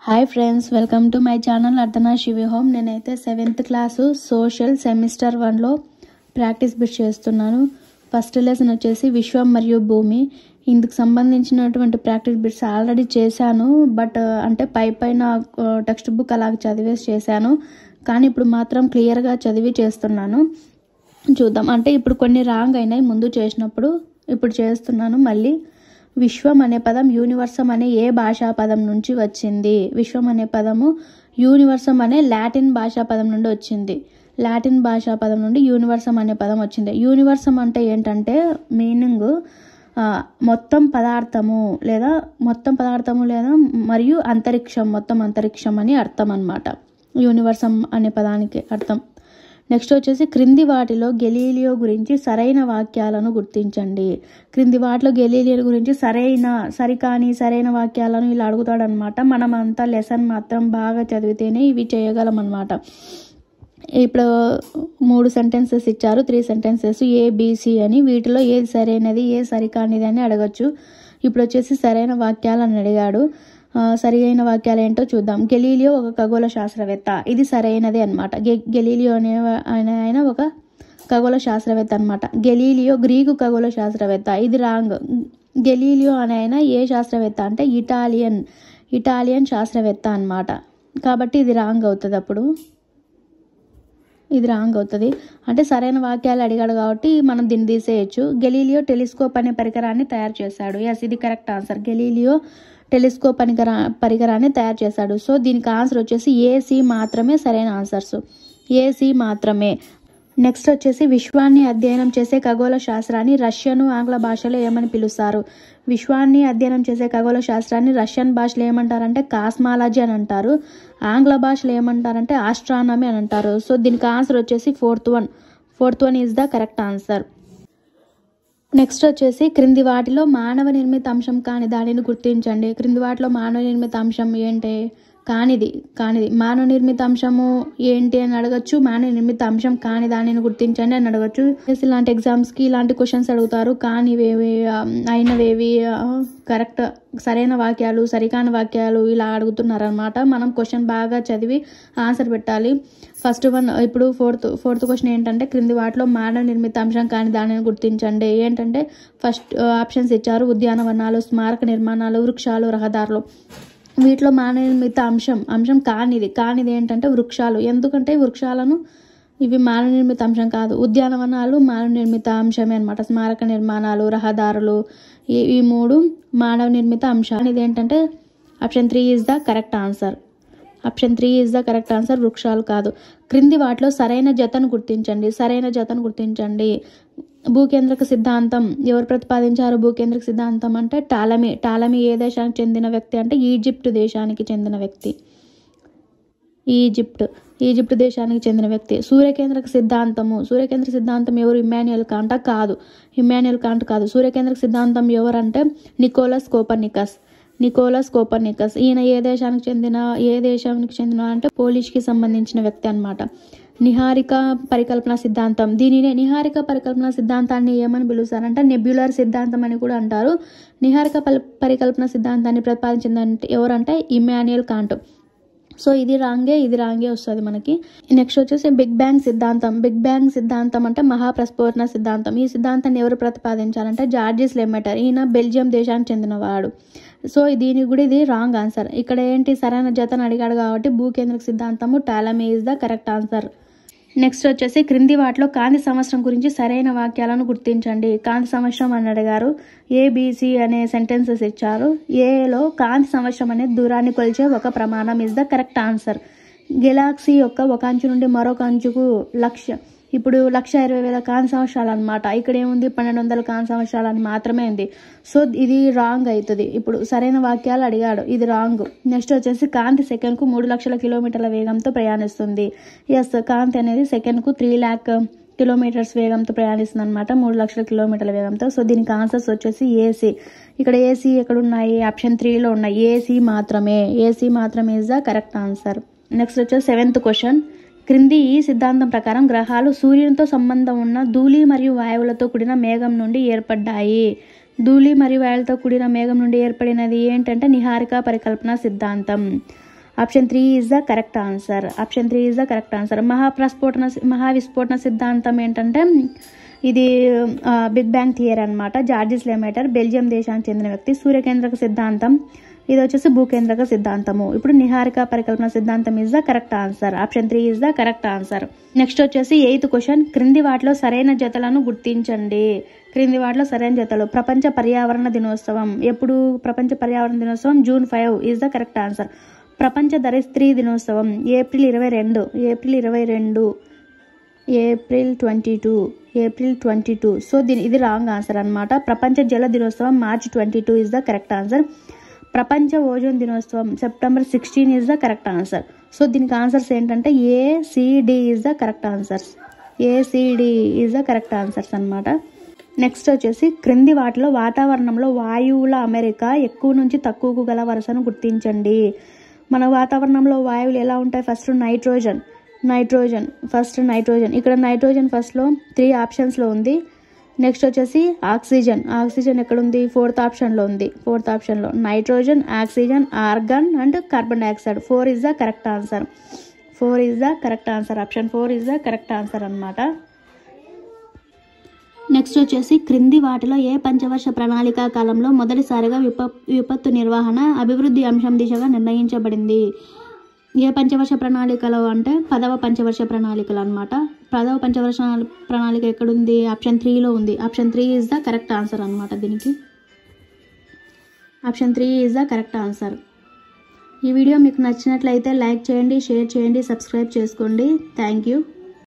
Hi friends, welcome to my channel Ardhana Shivi home. నేనైతే 7th class social semester 1లో practice bit చేస్తున్నాను. First lesson వచ్చేసి విశ్వం మరియు భూమి. ఇందుకు సంబంధించినటువంటి ప్రాక్టీస్ బిట్స్ ఆల్రెడీ చేశాను, బట్ అంటే పైన టెక్స్ట్ బుక్ అలాగ చదివేసి చేశాను. కానీ ఇప్పుడు మాత్రం క్లియర్గా చదివి చేస్తున్నాను. చూద్దాం. అంటే ఇప్పుడు కొన్ని రాంగ్ అయినాయి ముందు చేసినప్పుడు, ఇప్పుడు చేస్తున్నాను మళ్ళీ. విశ్వం అనే పదం యూనివర్సం అనే ఏ భాషా పదం నుంచి వచ్చింది? విశ్వం అనే పదము యూనివర్సం అనే లాటిన్ భాషా పదం నుండి వచ్చింది. లాటిన్ భాషా పదం నుండి యూనివర్సం అనే పదం వచ్చింది. యూనివర్సం అంటే ఏంటంటే మీనింగ్ మొత్తం పదార్థము లేదా మరియు అంతరిక్షం, మొత్తం అంతరిక్షం అని అర్థం అన్నమాట యూనివర్సం అనే పదానికి అర్థం. నెక్స్ట్ వచ్చేసి క్రింది వాటిలో గెలీలియో గురించి సరైన వాక్యాలను గుర్తించండి. క్రింది వాటిలో గెలీలియో గురించి సరైన వాక్యాలను ఇలా అడుగుతాడనమాట. మనం అంతా లెసన్ మాత్రం బాగా చదివితేనే ఇవి చేయగలం అన్నమాట. ఇప్పుడు 3 సెంటెన్సెస్ ఇచ్చారు, 3 సెంటెన్సెస్ ఏబిసి అని. వీటిలో ఏది సరైనది, ఏది సరికానిది అని అడగచ్చు. ఇప్పుడు వచ్చేసి సరైన వాక్యాలు అని అడిగాడు. సరైన వాక్యాలు ఏంటో చూద్దాం. గెలీలియో ఒక ఖగోళ శాస్త్రవేత్త, ఇది సరైనది అనమాట. గెలీలియో అనే ఆయన ఒక ఖగోళ శాస్త్రవేత్త అనమాట. గెలీలియో గ్రీకు ఖగోళ శాస్త్రవేత్త, ఇది రాంగ్. గెలీలియో అనే ఆయన ఏ శాస్త్రవేత్త అంటే ఇటాలియన్ శాస్త్రవేత్త అనమాట. కాబట్టి ఇది రాంగ్ అవుతుంది. అప్పుడు ఇది రాంగ్ అవుతుంది. అంటే సరైన వాక్యాలు అడిగాడు కాబట్టి మనం దీన్ని తీసేయచ్చు. గెలీలియో టెలిస్కోప్ అనే పరికరాన్ని తయారు చేశాడు. ఎస్, ఇది కరెక్ట్ ఆన్సర్. గెలీలియో టెలిస్కోప్ పరికరాన్ని తయారు చేశాడు. సో దీనికి ఆన్సర్ వచ్చేసి ఏసీ మాత్రమే సరైన ఆన్సర్స్. ఏసీ మాత్రమే. నెక్స్ట్ వచ్చేసి విశ్వాన్ని అధ్యయనం చేసే ఖగోళ శాస్త్రాన్ని రష్యను ఆంగ్ల భాషలో ఏమని పిలుస్తారు? విశ్వాన్ని అధ్యయనం చేసే ఖగోళ శాస్త్రాన్ని రష్యన్ భాషలో ఏమంటారంటే కాస్మాలజీ అని అంటారు. ఆంగ్ల భాషలో ఏమంటారంటే ఆస్ట్రానమీ అని అంటారు. సో దీనికి ఆన్సర్ వచ్చేసి fourth one is the correct answer. Next వచ్చేసి క్రింది వాటిలో మానవ నిర్మిత అంశం కాని దానిని గుర్తించండి. క్రింది వాటిలో మానవ నిర్మిత అంశం ఏంటి? కానిది. మానవ నిర్మిత అంశము ఏంటి అని అడగచ్చు. మానవ నిర్మిత అంశం కాని దానిని గుర్తించండి అని అడగచ్చు. ఇలాంటి ఎగ్జామ్స్కి ఇలాంటి క్వశ్చన్స్ అడుగుతారు. కానివేవి, అయినవేవి, కరెక్ట్ సరైన వాక్యాలు, సరికాని వాక్యాలు ఇలా అడుగుతున్నారు అనమాట. మనం క్వశ్చన్ బాగా చదివి ఆన్సర్ పెట్టాలి. First one. ఇప్పుడు ఫోర్త్ క్వశ్చన్ ఏంటంటే క్రింది వాటిలో మానవ నిర్మిత అంశం కాని దానిని గుర్తించండి. ఏంటంటే ఫస్ట్ ఆప్షన్స్ ఇచ్చారు: ఉద్యానవనాలు, స్మారక నిర్మాణాలు, వృక్షాలు, రహదారులు. వీటిలో మానవ నిర్మిత అంశం కానిది ఏంటంటే వృక్షాలు. ఎందుకంటే వృక్షాలను ఇవి మానవ నిర్మిత అంశం కాదు. ఉద్యానవనాలు మానవ నిర్మిత అంశమే అనమాట. స్మారక నిర్మాణాలు, రహదారులు ఈ 3 మానవ నిర్మిత అంశాలు. ఇది ఏంటంటే option 3 is the correct answer. వృక్షాలు కాదు. క్రింది వాటిలో సరైన జతను గుర్తించండి. భూకేంద్రక సిద్ధాంతం ఎవరు ప్రతిపాదించారు? భూకేంద్రక సిద్ధాంతం అంటే టాలమీ ఏ దేశానికి చెందిన వ్యక్తి అంటే ఈజిప్ట్ దేశానికి చెందిన వ్యక్తి. ఈజిప్ట్ దేశానికి చెందిన వ్యక్తి. సూర్యకేంద్రక సిద్ధాంతం ఎవరు? ఇమ్మాన్యుయల్ కాంట్ కాదు. సూర్యకేంద్రక సిద్ధాంతం ఎవరంటే నికోలస్ కోపర్నికస్. ఈయన ఏ దేశానికి చెందిన అంటే పోలిష్కి సంబంధించిన వ్యక్తి అన్నమాట. నిహారిక పరికల్పన సిద్ధాంతం, నిహారిక పరికల్పన సిద్ధాంతాన్ని ఏమని పిలుస్తారంటే నెబ్యులర్ సిద్ధాంతం అని కూడా అంటారు. నిహారిక పరికల్పన సిద్ధాంతాన్ని ప్రతిపాదించిందంటే ఎవరంటే ఇమ్మాన్యుయల్ కాంట్. సో ఇది రాంగే వస్తుంది మనకి. నెక్స్ట్ వచ్చేసి బిగ్ బ్యాంగ్ సిద్ధాంతం అంటే మహాప్రస్ఫోటన సిద్ధాంతం. ఈ సిద్ధాంతాన్ని ఎవరు ప్రతిపాదించారంటే జార్జిస్ లెమెటర్. ఈయన బెల్జియం దేశానికి చెందినవాడు. సో దీనికి కూడా ఇది రాంగ్ ఆన్సర్. ఇక్కడ ఏంటి సరైన జతను అడిగాడు కాబట్టి భూకేంద్రక సిద్ధాంతము Ptolemy is the correct answer. Next వచ్చేసి క్రింది వాటిలో కాంతి సంవత్సరం గురించి సరైన వాక్యాలను గుర్తించండి. కాంతి సంవత్సరం అని అడిగారు. ఏబిసి అనే సెంటెన్సెస్ ఇచ్చారు. ఏలో కాంతి సంవత్సరం అనే దూరాన్ని కొలిచే ఒక ప్రమాణం is the correct answer. Galaxy యొక్క ఒక అంచు నుండి మరొక అంచుకు 1,20,000 కాంతి సంవత్సరాలు అనమాట. ఇక్కడ ఏముంది 1,200 కాంతి సంవత్సరాలు అని మాత్రమే ఉంది. సో ఇది రాంగ్ అవుతుంది. ఇప్పుడు సరైన వాక్యాలు అడిగాడు, ఇది రాంగ్. నెక్స్ట్ వచ్చేసి కాంతి సెకండ్కు 3,00,000 కిలోమీటర్ల వేగంతో ప్రయాణిస్తుంది. ఎస్, కాంతి అనేది సెకండ్కు 3,00,000 కిలోమీటర్స్ వేగంతో ప్రయాణిస్తుంది అనమాట. 3,00,000 కిలోమీటర్ల వేగంతో. సో దీనికి ఆన్సర్స్ వచ్చేసి ఏసీ. ఇక్కడ ఏసీ ఎక్కడ ఉన్నాయి? ఆప్షన్ 3లో ఉన్నాయి. ఏసీ మాత్రమే is the correct answer. Next వచ్చేసి 7th క్వశ్చన్. క్రింది ఈ సిద్ధాంతం ప్రకారం గ్రహాలు సూర్యునితో సంబంధం ఉన్న ధూళి మరియు వాయువులతో కూడిన మేఘం నుండి ఏర్పడ్డాయి. ధూళి మరియు వాయువులతో కూడిన మేఘం నుండి ఏర్పడినది ఏంటంటే నిహారిక పరికల్పన సిద్ధాంతం. Option 3 is the correct answer. Option 3 is the correct answer. మహావిస్ఫోటన సిద్ధాంతం ఏంటంటే ఇది బిగ్ బ్యాంగ్ థియరీ అనమాట. జార్జిస్ లెమేటర్ బెల్జియం దేశానికి చెందిన వ్యక్తి. సూర్యకేంద్రక సిద్ధాంతం ఇది వచ్చేసి భూకేంద్రక సిద్ధాంతము. ఇప్పుడు నిహారిక పరికల్పన సిద్ధాంతం is the correct answer. Option 3 is the correct answer. Next వచ్చేసి 8th క్వశ్చన్, క్రింది వాటిలో సరైన జతలను గుర్తించండి. క్రింది వాటిలో సరైన జతలు. ప్రపంచ పర్యావరణ దినోత్సవం ఎప్పుడు? ప్రపంచ పర్యావరణ దినోత్సవం June 5 is the correct answer. ప్రపంచ ధరిత్రీ దినోత్సవం April 22. సో ఇది రాంగ్ ఆన్సర్ అనమాట. ప్రపంచ జల దినోత్సవం March 22 is the correct answer. ప్రపంచ ఓజోన్ దినోత్సవం September 16 is the correct answer. So దీనికి ఆన్సర్స్ ఏంటంటే ACD is the correct answers. ACD is the correct answers అనమాట. నెక్స్ట్ వచ్చేసి క్రింది వాటిలో వాతావరణంలో వాయువుల అమెరిక ఎక్కువ నుంచి తక్కువకు గల వరుసను గుర్తించండి. మన వాతావరణంలో వాయువులు ఎలా ఉంటాయి? First nitrogen. First nitrogen. ఇక్కడ నైట్రోజన్ ఫస్ట్లో 3 ఆప్షన్స్లో ఉంది. నెక్స్ట్ వచ్చేసి ఆక్సిజన్ ఎక్కడుంది? 4th ఆప్షన్లో ఉంది. 4th ఆప్షన్లో nitrogen, oxygen, organ and carbon dioxide. 4 is the correct answer. Option 4 is the correct answer అనమాట. నెక్స్ట్ వచ్చేసి క్రింది వాటిలో ఏ పంచవర్ష ప్రణాళిక కాలంలో మొదటిసారిగా విపత్తు నిర్వహణ అభివృద్ధి అంశం దిశగా నిర్ణయించబడింది? ఏ పంచవర్ష ప్రణాళికలో అంటే 10వ పంచవర్ష ప్రణాళికలు అనమాట. 10వ పంచవర్ష ప్రణాళిక ఎక్కడుంది? ఆప్షన్ 3లో ఉంది. Option 3 is the correct answer అనమాట. దీనికి option 3 is the correct answer. ఈ వీడియో మీకు నచ్చినట్లయితే లైక్ చేయండి, షేర్ చేయండి, సబ్స్క్రైబ్ చేసుకోండి. Thank you.